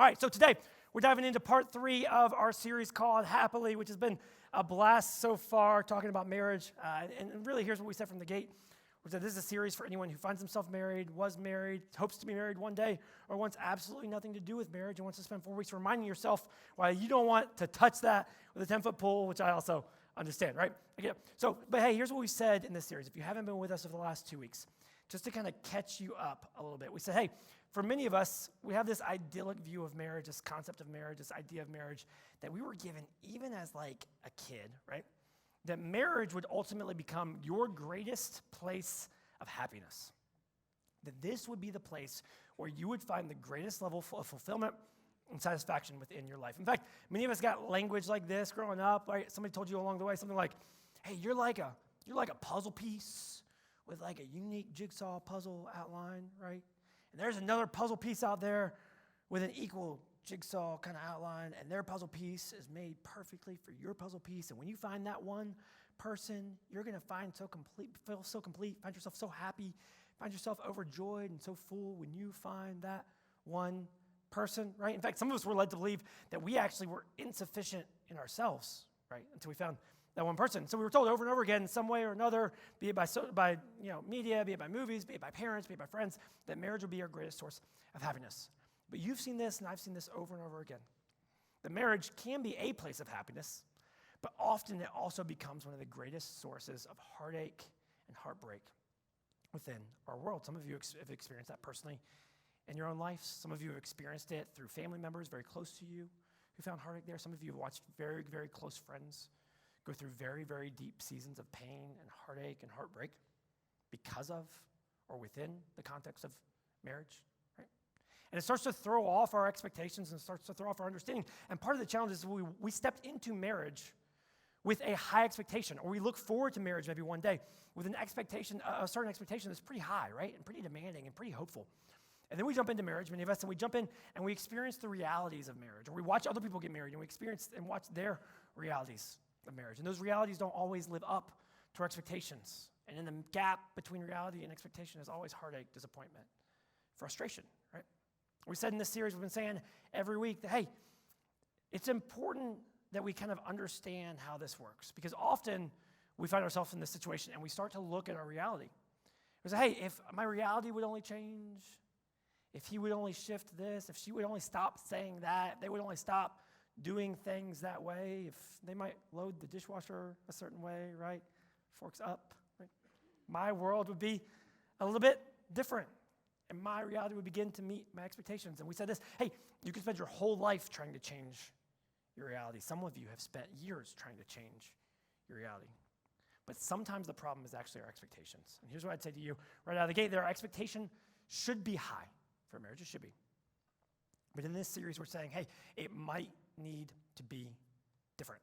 All right, so today we're diving into part 3 of our series called Happily, which has been a blast so far, talking about marriage. And really, here's what we said from the gate. We said this is a series for anyone who finds himself married, was married, hopes to be married one day, or wants absolutely nothing to do with marriage and wants to spend 4 weeks reminding yourself why you don't want to touch that with a 10-foot pole, which I also understand, right? But hey, here's what we said in this series. If you haven't been with us over the last 2 weeks, just to kind of catch you up a little bit, we said, hey, for many of us, we have this idyllic view of marriage, this concept of marriage, this idea of marriage that we were given even as like a kid, right? That marriage would ultimately become your greatest place of happiness. That this would be the place where you would find the greatest level of fulfillment and satisfaction within your life. In fact, many of us got language like this growing up, right? Somebody told you along the way something like, hey, you're like a puzzle piece with like a unique jigsaw puzzle outline, right? And there's another puzzle piece out there with an equal jigsaw kind of outline, and their puzzle piece is made perfectly for your puzzle piece. And when you find that one person, you're going to feel so complete, find yourself so happy, find yourself overjoyed and so full when you find that one person, right? In fact, some of us were led to believe that we actually were insufficient in ourselves, right? Until we found that one person. So we were told over and over again in some way or another, be it by media, be it by movies, be it by parents, be it by friends, that marriage will be our greatest source of happiness. But you've seen this, and I've seen this over and over again. That marriage can be a place of happiness, but often it also becomes one of the greatest sources of heartache and heartbreak within our world. Some of you have experienced that personally in your own life. Some of you have experienced it through family members very close to you who found heartache there. Some of you have watched very, very close friends go through very, very deep seasons of pain and heartache and heartbreak because of or within the context of marriage, right? And it starts to throw off our expectations and starts to throw off our understanding. And part of the challenge is we stepped into marriage with a high expectation, or we look forward to marriage maybe one day with an expectation, a certain expectation that's pretty high, right? And pretty demanding and pretty hopeful. And then we jump into marriage, many of us, and we jump in and we experience the realities of marriage, or we watch other people get married and we experience and watch their realities of marriage. And those realities don't always live up to our expectations. And in the gap between reality and expectation is always heartache, disappointment, frustration, right? We said in this series, we've been saying every week that, hey, it's important that we kind of understand how this works, because often we find ourselves in this situation and we start to look at our reality. We say, hey, if my reality would only change, if he would only shift this, if she would only stop saying that, they would only stop doing things that way, if they might load the dishwasher a certain way, right? Forks up, right? My world would be a little bit different, and my reality would begin to meet my expectations. And we said this, hey, you can spend your whole life trying to change your reality. Some of you have spent years trying to change your reality. But sometimes the problem is actually our expectations. And here's what I'd say to you right out of the gate, that our expectation should be high for marriage. It should be. But in this series, we're saying, hey, it might need to be different.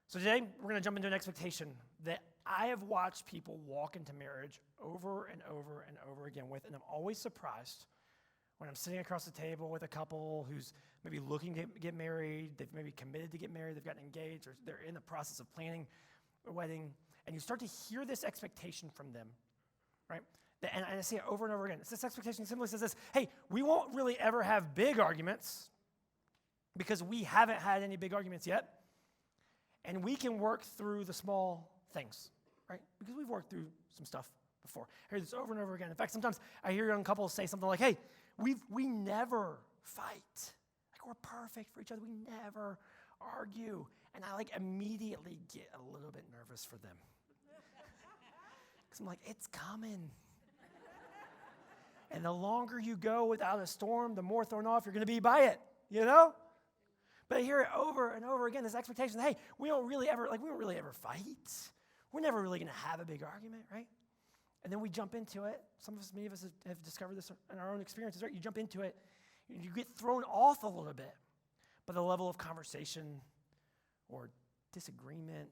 So today, we're going to jump into an expectation that I have watched people walk into marriage over and over and over again with, and I'm always surprised when I'm sitting across the table with a couple who's maybe looking to get married, they've maybe committed to get married, they've gotten engaged, or they're in the process of planning a wedding, and you start to hear this expectation from them, right? And I see it over and over again. It's this expectation simply says this, hey, we won't really ever have big arguments because we haven't had any big arguments yet, and we can work through the small things, right? Because we've worked through some stuff before. I hear this over and over again. In fact, sometimes I hear young couples say something like, hey, we never fight. Like, we're perfect for each other. We never argue. And I immediately get a little bit nervous for them. Because I'm like, it's coming. And the longer you go without a storm, the more thrown off you're going to be by it, you know? But I hear it over and over again, this expectation, hey, we don't really ever fight. We're never really going to have a big argument, right? And then we jump into it. Many of us have discovered this in our own experiences, right? You jump into it, and you get thrown off a little bit by the level of conversation or disagreement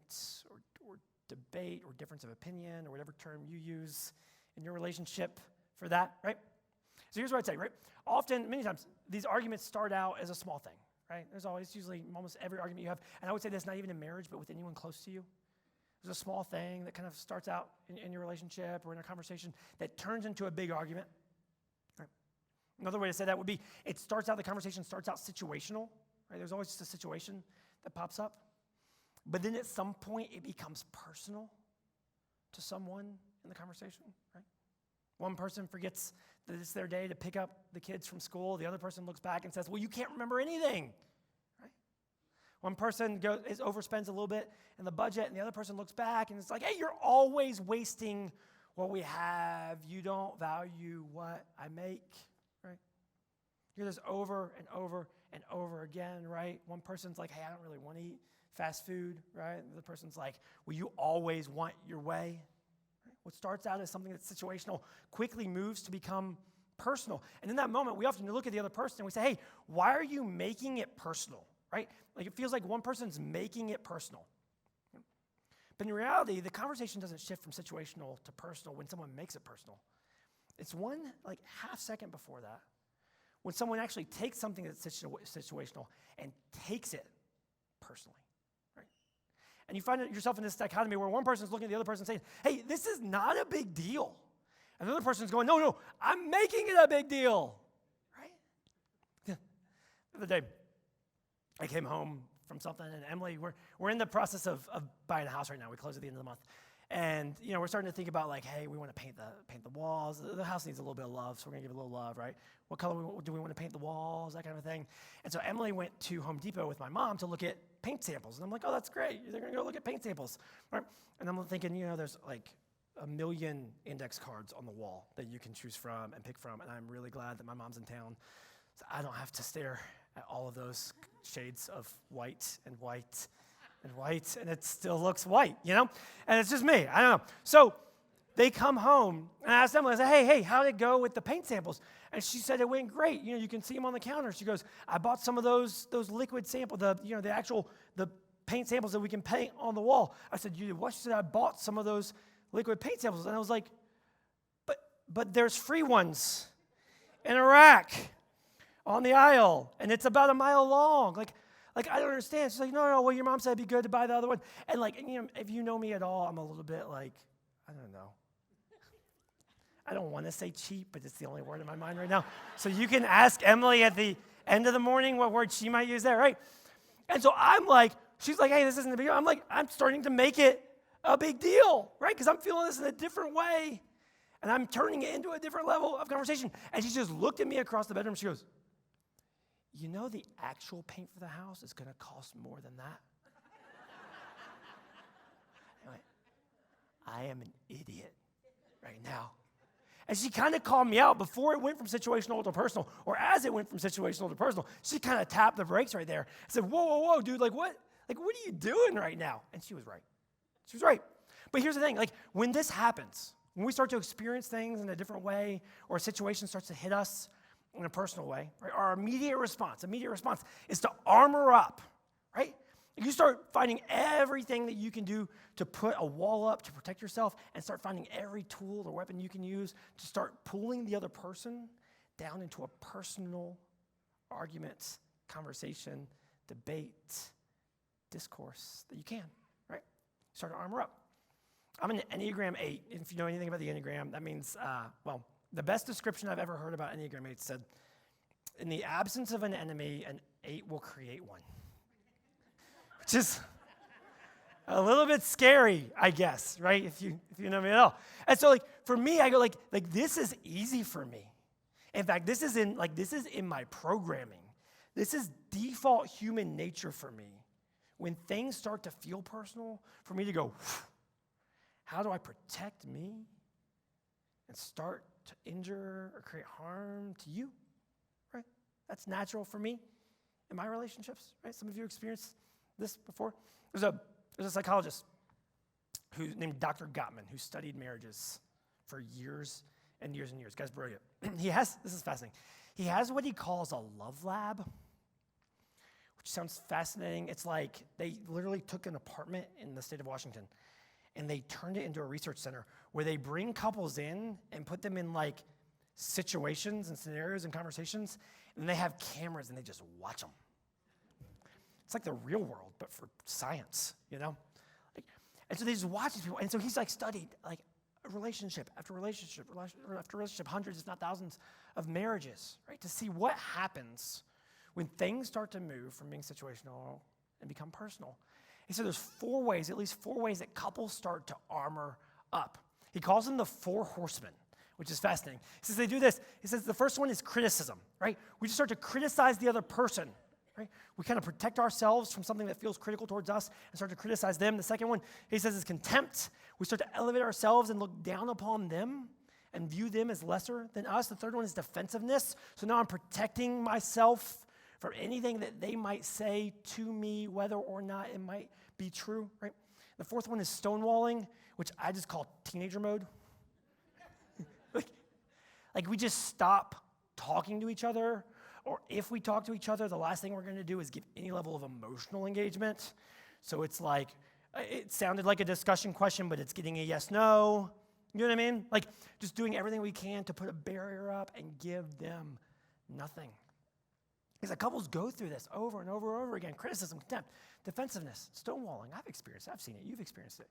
or debate or difference of opinion or whatever term you use in your relationship for that, right? So here's what I'd say, right? Often, many times, these arguments start out as a small thing, right? There's usually almost every argument you have, and I would say this not even in marriage, but with anyone close to you. There's a small thing that kind of starts out in your relationship or in a conversation that turns into a big argument, right? Another way to say that would be, the conversation starts out situational, right? There's always just a situation that pops up. But then at some point, it becomes personal to someone in the conversation, right? One person forgets that it's their day to pick up the kids from school. The other person looks back and says, well, you can't remember anything, right? One person overspends a little bit in the budget, and the other person looks back and it's like, hey, you're always wasting what we have. You don't value what I make, right? You hear this over and over and over again, right? One person's like, hey, I don't really want to eat fast food, right? And the other person's like, well, you always want your way. Right? What starts out as something that's situational quickly moves to become personal. And in that moment, we often look at the other person and we say, hey, why are you making it personal, right? Like it feels like one person's making it personal. But in reality, the conversation doesn't shift from situational to personal when someone makes it personal. It's one like half second before that when someone actually takes something that's situational and takes it personally, right? And you find yourself in this dichotomy where one person's looking at the other person saying, hey, this is not a big deal. And the other person's going, no, I'm making it a big deal, right? The other day, I came home from something, and Emily, we're in the process of buying a house right now. We close at the end of the month. And, we're starting to think about, like, hey, we want to paint the walls. The house needs a little bit of love, so we're going to give it a little love, right? What color do we want to paint the walls, that kind of thing. And so Emily went to Home Depot with my mom to look at paint samples. And I'm like, oh, that's great. They're going to go look at paint samples, right? And I'm thinking, there's, like, 1 million index cards on the wall that you can choose from and pick from. And I'm really glad that my mom's in town, so I don't have to stare at all of those shades of white and white and white, and it still looks white, And it's just me. I don't know. So they come home, and I asked Emily, I said, hey, how did it go with the paint samples? And she said it went great. You can see them on the counter. She goes, I bought some of those liquid samples, the paint samples that we can paint on the wall. I said, you did what? She said, I bought some of those liquid paint samples. And I was like, but there's free ones in a rack on the aisle, and it's about a mile long. Like I don't understand. She's like, no, well, your mom said it'd be good to buy the other one. And if you know me at all, I'm a little bit like, I don't know. I don't want to say cheap, but it's the only word in my mind right now. So you can ask Emily at the end of the morning what word she might use there, right? And so I'm like, she's like, hey, this isn't a big deal. I'm like, I'm starting to make it a big deal, right? Because I'm feeling this in a different way. And I'm turning it into a different level of conversation. And she just looked at me across the bedroom. She goes, the actual paint for the house is going to cost more than that. Anyway, I am an idiot right now. And she kind of called me out before it went from situational to personal, or as it went from situational to personal. She kind of tapped the brakes right there. I said, whoa, dude, what are you doing right now? And she was right. She was right. But here's the thing, when this happens, when we start to experience things in a different way, or a situation starts to hit us in a personal way, right? Our immediate response is to armor up, right? You start finding everything that you can do to put a wall up to protect yourself, and start finding every tool or weapon you can use to start pulling the other person down into a personal argument, conversation, debate, discourse that you can, right? Start to armor up. I'm an Enneagram 8. If you know anything about the Enneagram, that means, the best description I've ever heard about Enneagram 8 said, in the absence of an enemy, an 8 will create one. Which is a little bit scary, I guess, right? If you know me at all. And so for me, I go like this is easy for me. In fact, this is in my programming. This is default human nature for me. When things start to feel personal, for me to go, how do I protect me and start to injure or create harm to you, right? That's natural for me in my relationships, right? Some of you experienced this before. There's a psychologist named Dr. Gottman who studied marriages for years and years and years. Guy's brilliant. This is fascinating. He has what he calls a love lab, which sounds fascinating. It's like they literally took an apartment in the state of Washington and they turned it into a research center where they bring couples in and put them in situations and scenarios and conversations, and they have cameras and they just watch them. It's like the real world, but for science, And so they just watch these people. And so he's studied relationship after relationship after relationship, hundreds, if not thousands of marriages, right? To see what happens when things start to move from being situational and become personal. He said there's at least four ways that couples start to armor up. He calls them the 4 horsemen, which is fascinating. He says they do this. He says the first one is criticism, right? We just start to criticize the other person, right? We kind of protect ourselves from something that feels critical towards us and start to criticize them. The second one, he says, is contempt. We start to elevate ourselves and look down upon them and view them as lesser than us. The third one is defensiveness. So now I'm protecting myself from anything that they might say to me, whether or not it might be true, right? The fourth one is stonewalling, which I just call teenager mode. like we just stop talking to each other, or if we talk to each other, the last thing we're going to do is give any level of emotional engagement. So it's like, it sounded like a discussion question, but it's getting a yes, no. You know what I mean? Like just doing everything we can to put a barrier up and give them nothing. Because couples go through this over and over and over again. Criticism, contempt, defensiveness, stonewalling. I've experienced it. I've seen it. You've experienced it.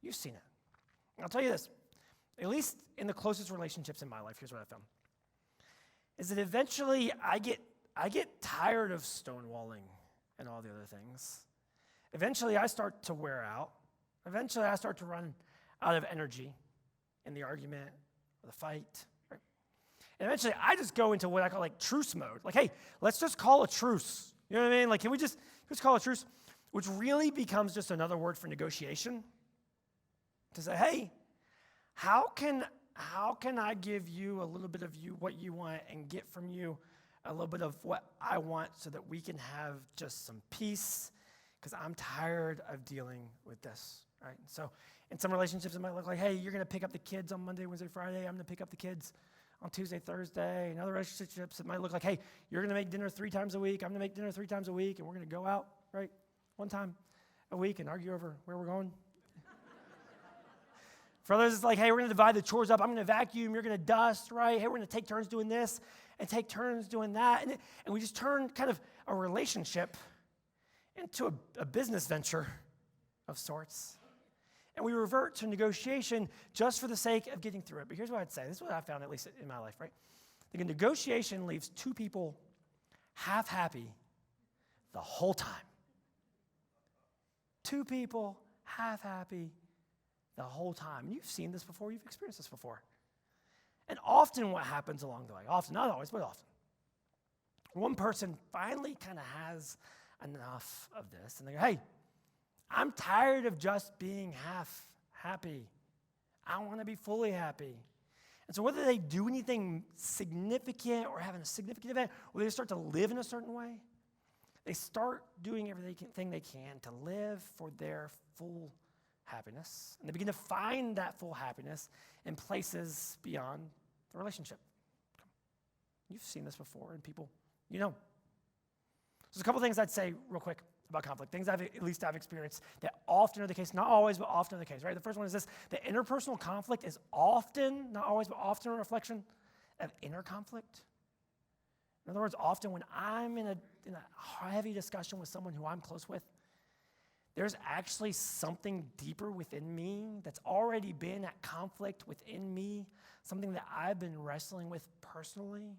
You've seen it. And I'll tell you this, at least in the closest relationships in my life, here's what I found, is that eventually I get tired of stonewalling and all the other things. Eventually I start to wear out. Eventually I start to run out of energy in the argument or the fight. Right? And eventually I just go into what I call like truce mode. Like, hey, let's just call a truce. You know what I mean? Like, can we just call a truce? Which really becomes just another word for negotiation. To say, hey, how can I give you a little bit of what you want and get from you a little bit of what I want so that we can have just some peace? Because I'm tired of dealing with this, right? So in some relationships, it might look like, hey, you're going to pick up the kids on Monday, Wednesday, Friday. I'm going to pick up the kids on Tuesday, Thursday. In other relationships, it might look like, hey, you're going to make dinner 3 times a week. I'm going to make dinner 3 times a week, and we're going to go out, right, 1 time a week and argue over where we're going. For others, it's like, hey, we're going to divide the chores up. I'm going to vacuum. You're going to dust, right? Hey, we're going to take turns doing this and take turns doing that. And we just turn kind of a relationship into a business venture of sorts. And we revert to negotiation just for the sake of getting through it. But here's what I'd say. This is what I found, at least in my life, right? The negotiation leaves 2 people half happy the whole time. 2 people half happy the whole time. And you've seen this before. You've experienced this before. And often what happens along the way, often, not always, but often, one person finally kind of has enough of this. And they go, hey, I'm tired of just being half happy. I want to be fully happy. And so whether they do anything significant or having a significant event, or they start to live in a certain way, they start doing everything they can to live for their full happiness. And they begin to find that full happiness in places beyond the relationship. You've seen this before in people you know. There's a couple things I'd say real quick about conflict, things I've experienced that often are the case, not always, but often are the case, right? The first one is this: the interpersonal conflict is often, not always, but often a reflection of inner conflict. In other words, often when I'm in a heavy discussion with someone who I'm close with, there's actually something deeper within me that's already been at conflict within me, something that I've been wrestling with personally,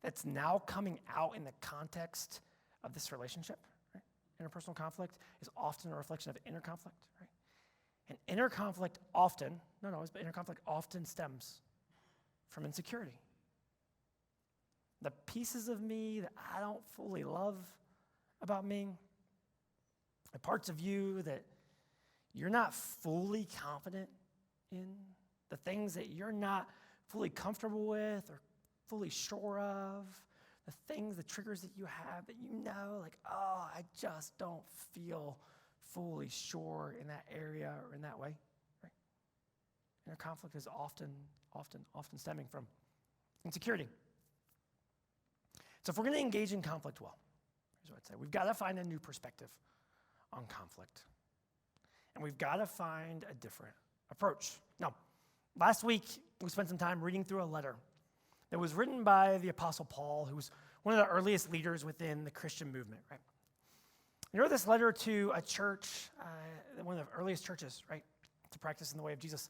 that's now coming out in the context of this relationship. Right? Interpersonal conflict is often a reflection of inner conflict. Right? And inner conflict often, not always, but inner conflict often stems from insecurity. The pieces of me that I don't fully love about me, the parts of you that you're not fully confident in, the things that you're not fully comfortable with or fully sure of, the triggers that you have that you know, like, oh, I just don't feel fully sure in that area or in that way. Right? Inner conflict is often stemming from insecurity. So if we're going to engage in conflict well, here's what I'd say. We've got to find a new perspective on conflict. And we've got to find a different approach. Now, last week, we spent some time reading through a letter that was written by the Apostle Paul, who was one of the earliest leaders within the Christian movement, right? He wrote this letter to a church, one of the earliest churches, right, to practice in the way of Jesus.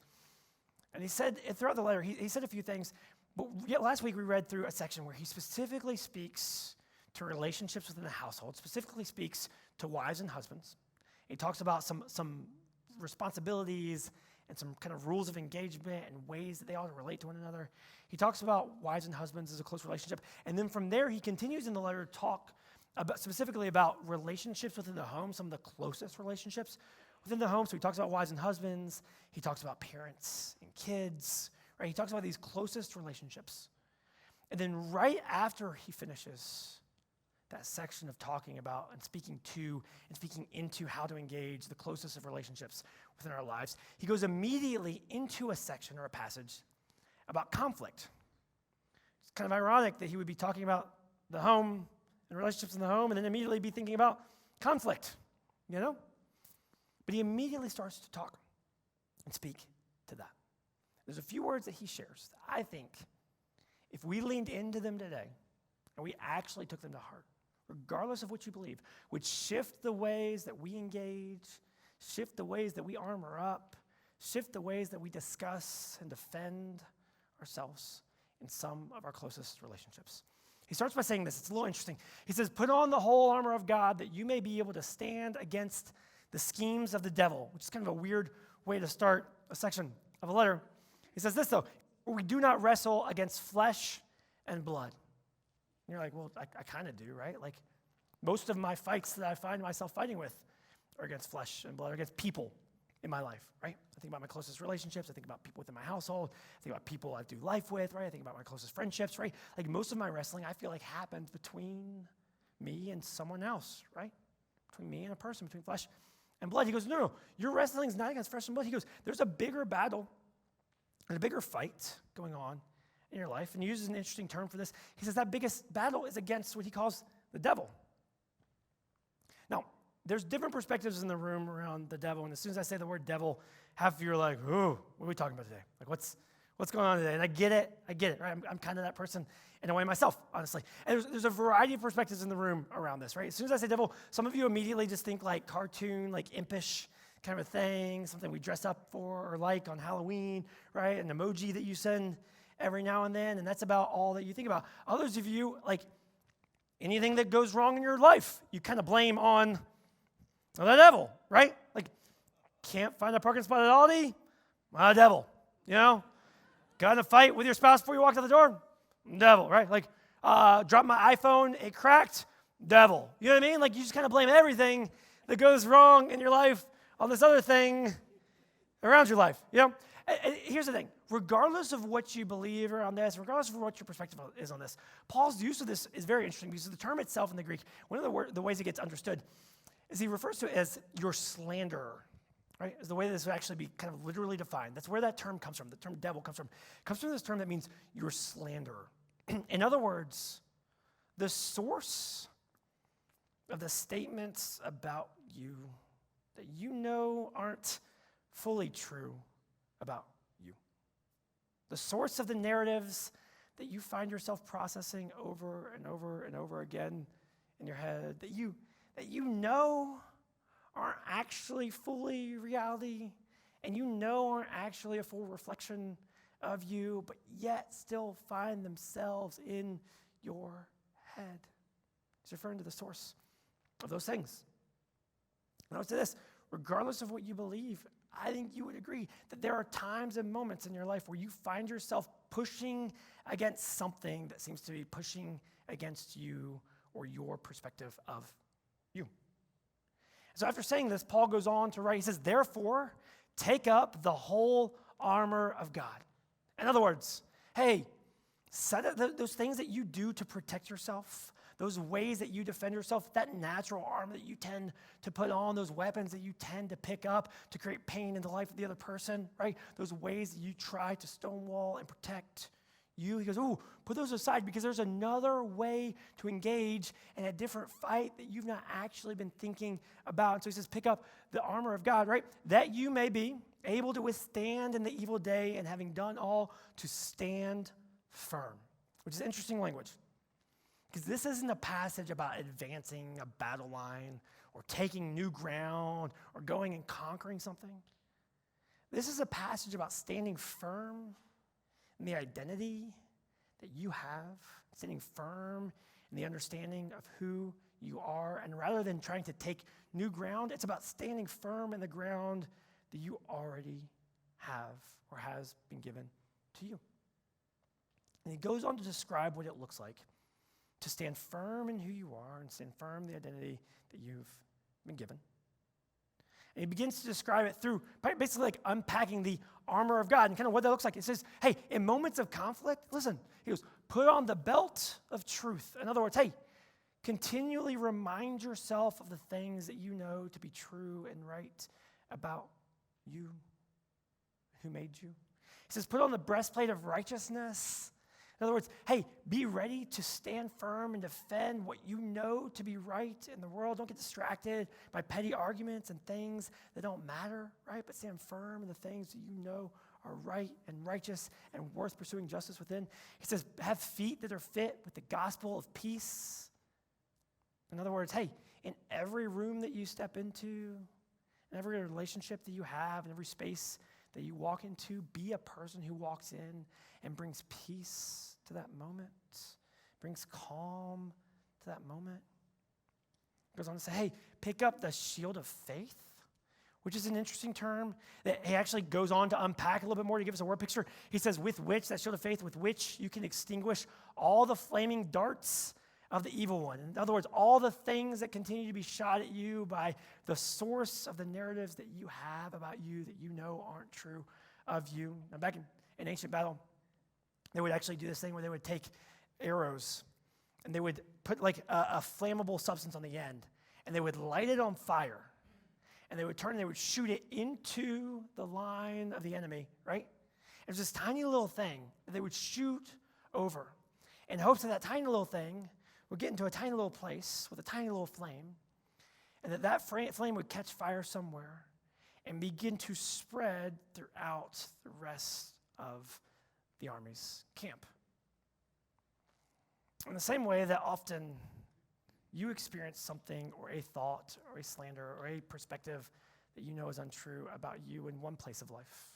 And he said, throughout the letter, he said a few things But yet last week we read through a section where he specifically speaks to relationships within the household, specifically speaks to wives and husbands. He talks about some responsibilities and some kind of rules of engagement and ways that they ought to relate to one another. He talks about wives and husbands as a close relationship. And then from there, he continues in the letter to talk specifically about relationships within the home, some of the closest relationships within the home. So he talks about wives and husbands. He talks about parents and kids, right? He talks about these closest relationships. And then right after he finishes that section of talking about and speaking to and speaking into how to engage the closest of relationships within our lives, he goes immediately into a section or a passage about conflict. It's kind of ironic that he would be talking about the home and relationships in the home and then immediately be thinking about conflict, you know? But he immediately starts to talk and speak to that. There's a few words that he shares that I think if we leaned into them today and we actually took them to heart, regardless of what you believe, would shift the ways that we engage, shift the ways that we armor up, shift the ways that we discuss and defend ourselves in some of our closest relationships. He starts by saying this. It's a little interesting. He says, put on the whole armor of God that you may be able to stand against the schemes of the devil, which is kind of a weird way to start a section of a letter. He says this, though, we do not wrestle against flesh and blood. And you're like, well, I kind of do, right? Like, most of my fights that I find myself fighting with are against flesh and blood, or against people in my life, right? I think about my closest relationships. I think about people within my household. I think about people I do life with, right? I think about my closest friendships, right? Like, most of my wrestling, I feel like, happens between me and someone else, right? Between me and a person, between flesh and blood. He goes, no, your wrestling is not against flesh and blood. He goes, there's a bigger battle and a bigger fight going on in your life. And he uses an interesting term for this. He says that biggest battle is against what he calls the devil. Now, there's different perspectives in the room around the devil. And as soon as I say the word devil, half of you are like, ooh, what are we talking about today? Like, what's going on today? And I get it, right? I'm kind of that person in a way myself, honestly. And there's a variety of perspectives in the room around this, right? As soon as I say devil, some of you immediately just think like cartoon, like impish kind of a thing, something we dress up for or like on Halloween, right? An emoji that you send every now and then, and that's about all that you think about. Others of you, like, anything that goes wrong in your life, you kind of blame on the devil, right? Like, can't find a parking spot at Aldi? Devil, you know? Got in a fight with your spouse before you walked out the door? Devil, right? Like, dropped my iPhone, it cracked? Devil. You know what I mean? Like, you just kind of blame everything that goes wrong in your life on this other thing around your life, you know? And here's the thing. Regardless of what you believe around this, regardless of what your perspective is on this, Paul's use of this is very interesting because the term itself in the Greek, one of the ways it gets understood is he refers to it as your slanderer, right? Is the way this would actually be kind of literally defined. That's where that term comes from. The term devil comes from. It comes from this term that means your slanderer. In other words, the source of the statements about you that you know aren't fully true about you. The source of the narratives that you find yourself processing over and over and over again in your head, that you know aren't actually fully reality, and you know aren't actually a full reflection of you, but yet still find themselves in your head. He's referring to the source of those things. And I would say this, regardless of what you believe, I think you would agree that there are times and moments in your life where you find yourself pushing against something that seems to be pushing against you or your perspective of you. So after saying this, Paul goes on to write, he says, therefore, take up the whole armor of God. In other words, hey, set up those things that you do to protect yourself, those ways that you defend yourself, that natural armor that you tend to put on, those weapons that you tend to pick up to create pain in the life of the other person, right? Those ways that you try to stonewall and protect you. He goes, ooh, put those aside because there's another way to engage in a different fight that you've not actually been thinking about. And so he says, pick up the armor of God, right? That you may be able to withstand in the evil day and having done all to stand firm, which is interesting language. Because this isn't a passage about advancing a battle line or taking new ground or going and conquering something. This is a passage about standing firm in the identity that you have, standing firm in the understanding of who you are. And rather than trying to take new ground, it's about standing firm in the ground that you already have or has been given to you. And he goes on to describe what it looks like to stand firm in who you are and stand firm in the identity that you've been given. And he begins to describe it through basically like unpacking the armor of God and kind of what that looks like. It says, hey, in moments of conflict, listen, he goes, put on the belt of truth. In other words, hey, continually remind yourself of the things that you know to be true and right about you, who made you. He says, put on the breastplate of righteousness. In other words, hey, be ready to stand firm and defend what you know to be right in the world. Don't get distracted by petty arguments and things that don't matter, right? But stand firm in the things that you know are right and righteous and worth pursuing justice within. He says, have feet that are fit with the gospel of peace. In other words, hey, in every room that you step into, in every relationship that you have, in every space that you walk into, be a person who walks in and brings peace to that moment, brings calm to that moment. Goes on to say, hey, pick up the shield of faith, which is an interesting term that he actually goes on to unpack a little bit more to give us a word picture. He says, with which, that shield of faith, with which you can extinguish all the flaming darts of the evil one. In other words, all the things that continue to be shot at you by the source of the narratives that you have about you that you know aren't true of you. Now, back in ancient battle, they would actually do this thing where they would take arrows and they would put like a flammable substance on the end and they would light it on fire and they would turn and they would shoot it into the line of the enemy, right? It was this tiny little thing that they would shoot over in hopes that that tiny little thing would get into a tiny little place with a tiny little flame and that flame would catch fire somewhere and begin to spread throughout the rest of the army's camp. In the same way that often you experience something or a thought or a slander or a perspective that you know is untrue about you in one place of life.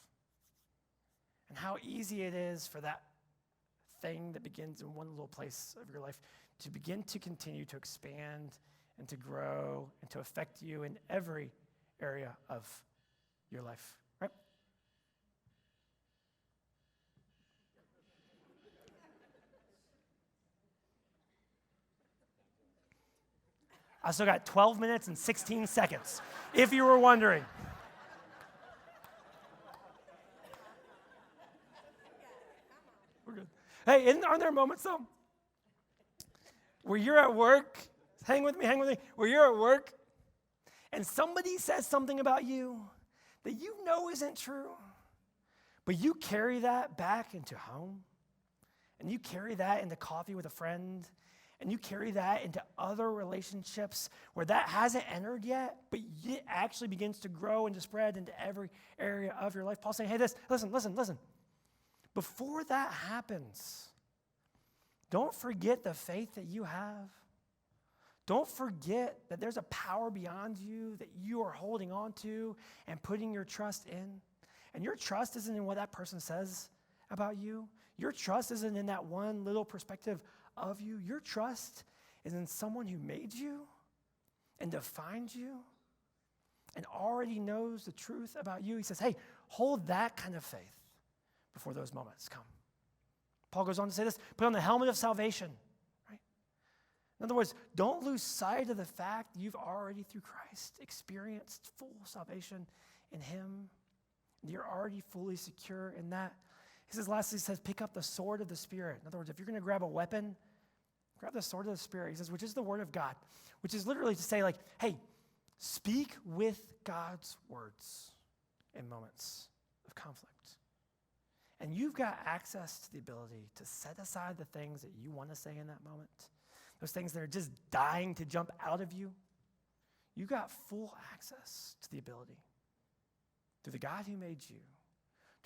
And how easy it is for that thing that begins in one little place of your life to begin to continue to expand and to grow and to affect you in every area of your life, right? I still got 12 minutes and 16 seconds, if you were wondering. We're good. Hey, aren't there moments, though, where you're at work, hang with me, where you're at work, and somebody says something about you that you know isn't true, but you carry that back into home, and you carry that into coffee with a friend, and you carry that into other relationships where that hasn't entered yet, but it actually begins to grow and to spread into every area of your life. Paul's saying, hey, listen. Before that happens, don't forget the faith that you have. Don't forget that there's a power beyond you that you are holding on to and putting your trust in. And your trust isn't in what that person says about you. Your trust isn't in that one little perspective of you. Your trust is in someone who made you and defined you and already knows the truth about you. He says, hey, hold that kind of faith before those moments come. Paul goes on to say this, put on the helmet of salvation, right? In other words, don't lose sight of the fact that you've already, through Christ, experienced full salvation in him. You're already fully secure in that. He says, lastly, he says, pick up the sword of the Spirit. In other words, if you're going to grab a weapon, grab the sword of the Spirit. He says, which is the word of God, which is literally to say, like, hey, speak with God's words in moments of conflict. And you've got access to the ability to set aside the things that you want to say in that moment, those things that are just dying to jump out of you. You got full access to the ability through the God who made you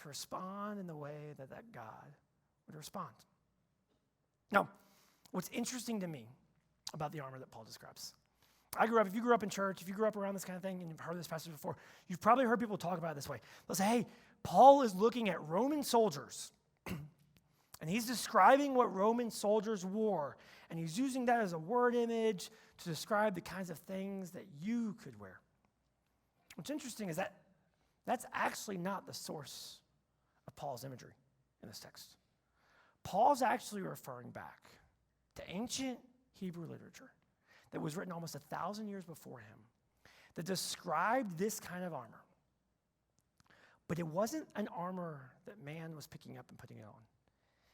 to respond in the way that God would respond. Now, what's interesting to me about the armor that Paul describes, if you grew up in church, if you grew up around this kind of thing and you've heard this passage before, you've probably heard people talk about it this way. They'll say, hey, Paul is looking at Roman soldiers And he's describing what Roman soldiers wore. And he's using that as a word image to describe the kinds of things that you could wear. What's interesting is that that's actually not the source of Paul's imagery in this text. Paul's actually referring back to ancient Hebrew literature that was written almost 1,000 years before him that described this kind of armor. But it wasn't an armor that man was picking up and putting it on.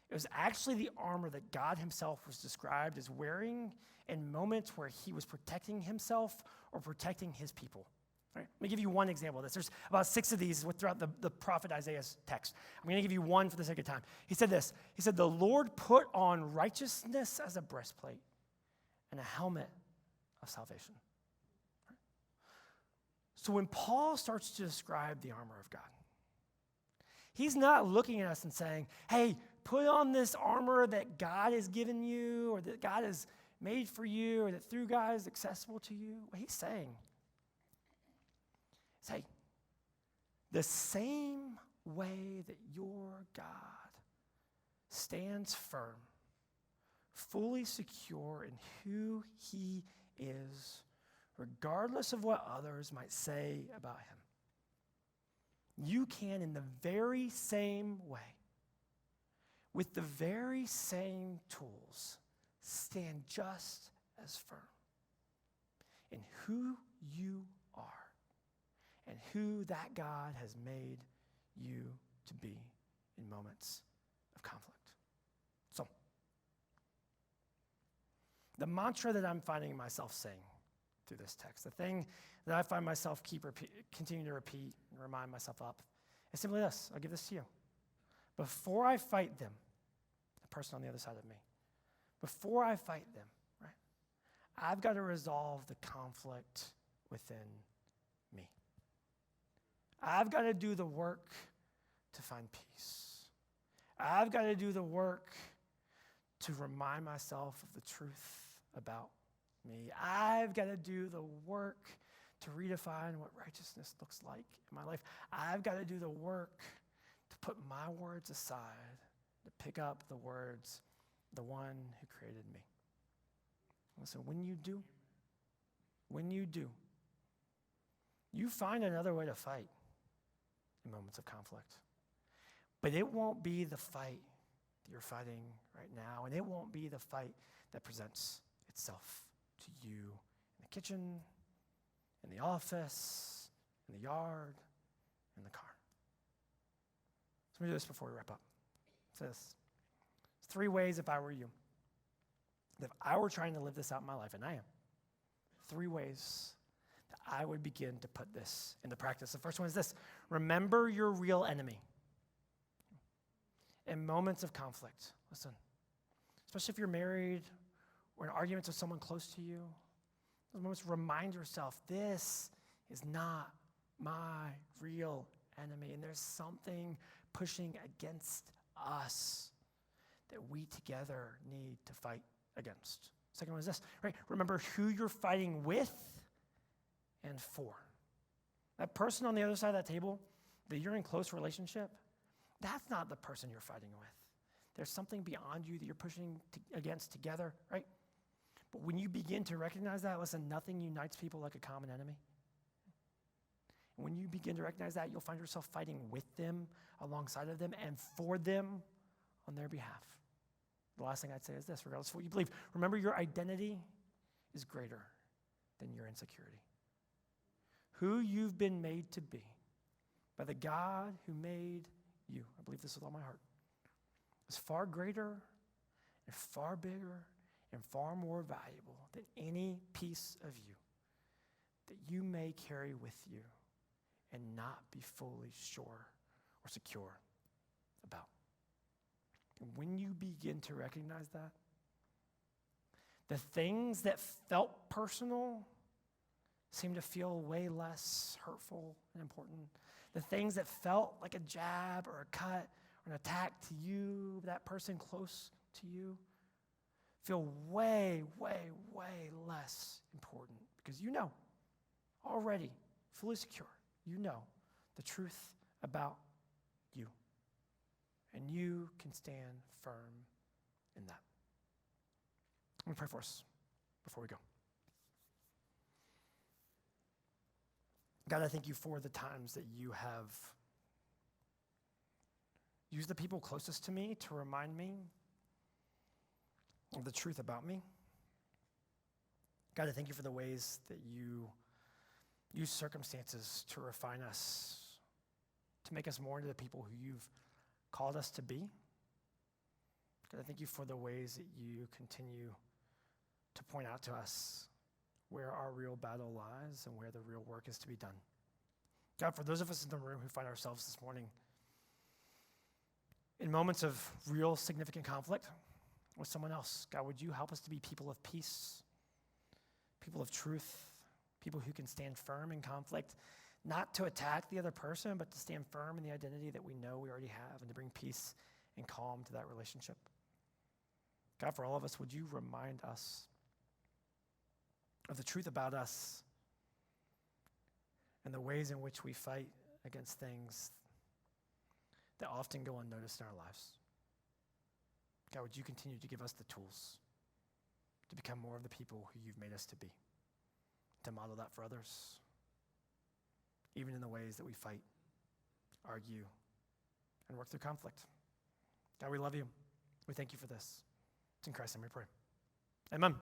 It was actually the armor that God himself was described as wearing in moments where he was protecting himself or protecting his people. Right? Let me give you one example of this. There's about 6 of these throughout the prophet Isaiah's text. I'm going to give you one for the sake of time. He said this. He said, the Lord put on righteousness as a breastplate and a helmet of salvation. Right? So when Paul starts to describe the armor of God, he's not looking at us and saying, hey, put on this armor that God has given you or that God has made for you or that through God is accessible to you. What he's saying is, hey, the same way that your God stands firm, fully secure in who he is, regardless of what others might say about him, you can, in the very same way, with the very same tools, stand just as firm in who you are and who that God has made you to be in moments of conflict. So, the mantra that I'm finding myself saying through this text, the thing that I find myself continue to repeat and remind myself up, is simply this. I'll give this to you. Before I fight them, the person on the other side of me, before I fight them, right, I've got to resolve the conflict within me. I've got to do the work to find peace. I've got to do the work to remind myself of the truth about me. I've got to do the work to redefine what righteousness looks like in my life. I've got to do the work to put my words aside, to pick up the words of the one who created me. Listen, when you do, you find another way to fight in moments of conflict. But it won't be the fight that you're fighting right now, and it won't be the fight that presents itself to you in the kitchen, in the office, in the yard, in the car. So let me do this before we wrap up. It says, 3 ways if I were you. If I were trying to live this out in my life, and I am, 3 ways that I would begin to put this into practice. The first one is this: remember your real enemy. In moments of conflict, listen, especially if you're married or in arguments with someone close to you, those moments, remind yourself, this is not my real enemy, and there's something pushing against us that we together need to fight against. Second one is this, right? Remember who you're fighting with and for. That person on the other side of that table that you're in close relationship, that's not the person you're fighting with. There's something beyond you that you're pushing against together, right? But when you begin to recognize that, listen, nothing unites people like a common enemy. And when you begin to recognize that, you'll find yourself fighting with them, alongside of them, and for them on their behalf. The last thing I'd say is this: regardless of what you believe, remember your identity is greater than your insecurity. Who you've been made to be by the God who made you, I believe this with all my heart, is far greater and far bigger and far more valuable than any piece of you that you may carry with you and not be fully sure or secure about. And when you begin to recognize that, the things that felt personal seem to feel way less hurtful and important. The things that felt like a jab or a cut or an attack to you, that person close to you, feel way, way, way less important because you know already, fully secure, you know the truth about you. And you can stand firm in that. Let me pray for us before we go. God, I thank you for the times that you have used the people closest to me to remind me of the truth about me. God, I thank you for the ways that you use circumstances to refine us, to make us more into the people who you've called us to be. God, I thank you for the ways that you continue to point out to us where our real battle lies and where the real work is to be done. God, for those of us in the room who find ourselves this morning in moments of real significant conflict with someone else, God, would you help us to be people of peace, people of truth, people who can stand firm in conflict, not to attack the other person, but to stand firm in the identity that we know we already have and to bring peace and calm to that relationship. God, for all of us, would you remind us of the truth about us and the ways in which we fight against things that often go unnoticed in our lives. God, would you continue to give us the tools to become more of the people who you've made us to be, to model that for others, even in the ways that we fight, argue, and work through conflict. God, we love you. We thank you for this. It's in Christ's name we pray. Amen.